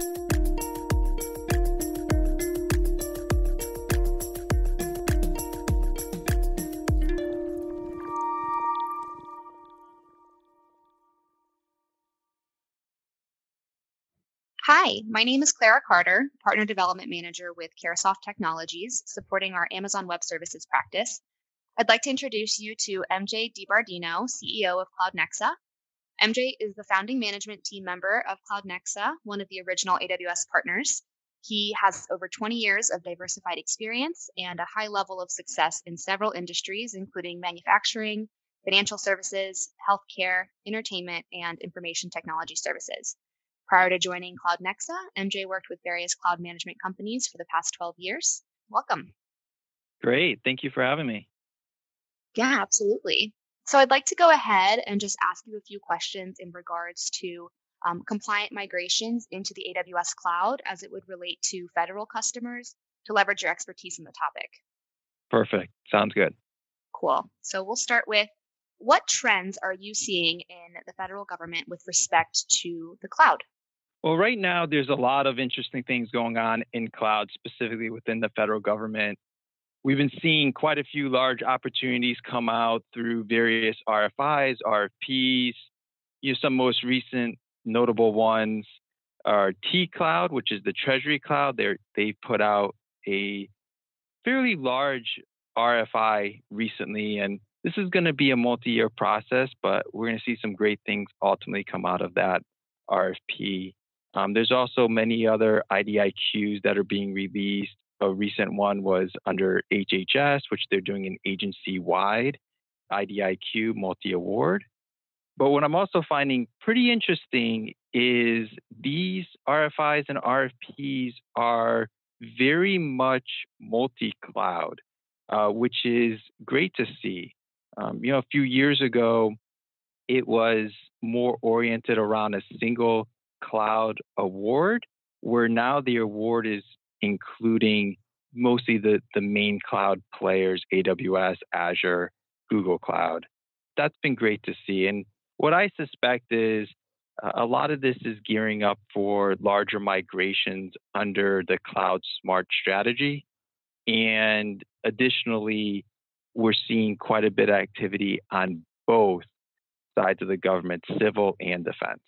Hi, my name is Clara Carter, Partner Development Manager with Carahsoft Technologies, supporting our Amazon Web Services practice. I'd like to introduce you to MJ DiBardino, CEO of Cloudnexa. MJ is the founding management team member of Cloudnexa, one of the original AWS partners. He has over 20 years of diversified experience and a high level of success in several industries, including manufacturing, financial services, healthcare, entertainment, and information technology services. Prior to joining Cloudnexa, MJ worked with various cloud management companies for the past 12 years. Welcome. Great. Thank you for having me. Yeah, absolutely. So I'd like to go ahead and just ask you a few questions in regards to compliant migrations into the AWS cloud as it would relate to federal customers to leverage your expertise in the topic. Perfect. Sounds good. Cool. So we'll start with what trends are you seeing in the federal government with respect to the cloud? Well, right now, there's a lot of interesting things going on in cloud, specifically within the federal government. We've been seeing quite a few large opportunities come out through various RFIs, RFPs. Some most recent notable ones are T Cloud, which is the Treasury Cloud. They put out a fairly large RFI recently, and this is going to be a multi-year process, but we're going to see some great things ultimately come out of that RFP. There's also many other IDIQs that are being released. A recent one was under HHS, which they're doing an agency-wide IDIQ multi-award. But what I'm also finding pretty interesting is these RFIs and RFPs are very much multi-cloud, which is great to see. A few years ago, it was more oriented around a single cloud award, where now the award is including mostly the main cloud players, AWS, Azure, Google Cloud. That's been great to see. And what I suspect is a lot of this is gearing up for larger migrations under the Cloud Smart strategy. And additionally, we're seeing quite a bit of activity on both sides of the government, civil and defense.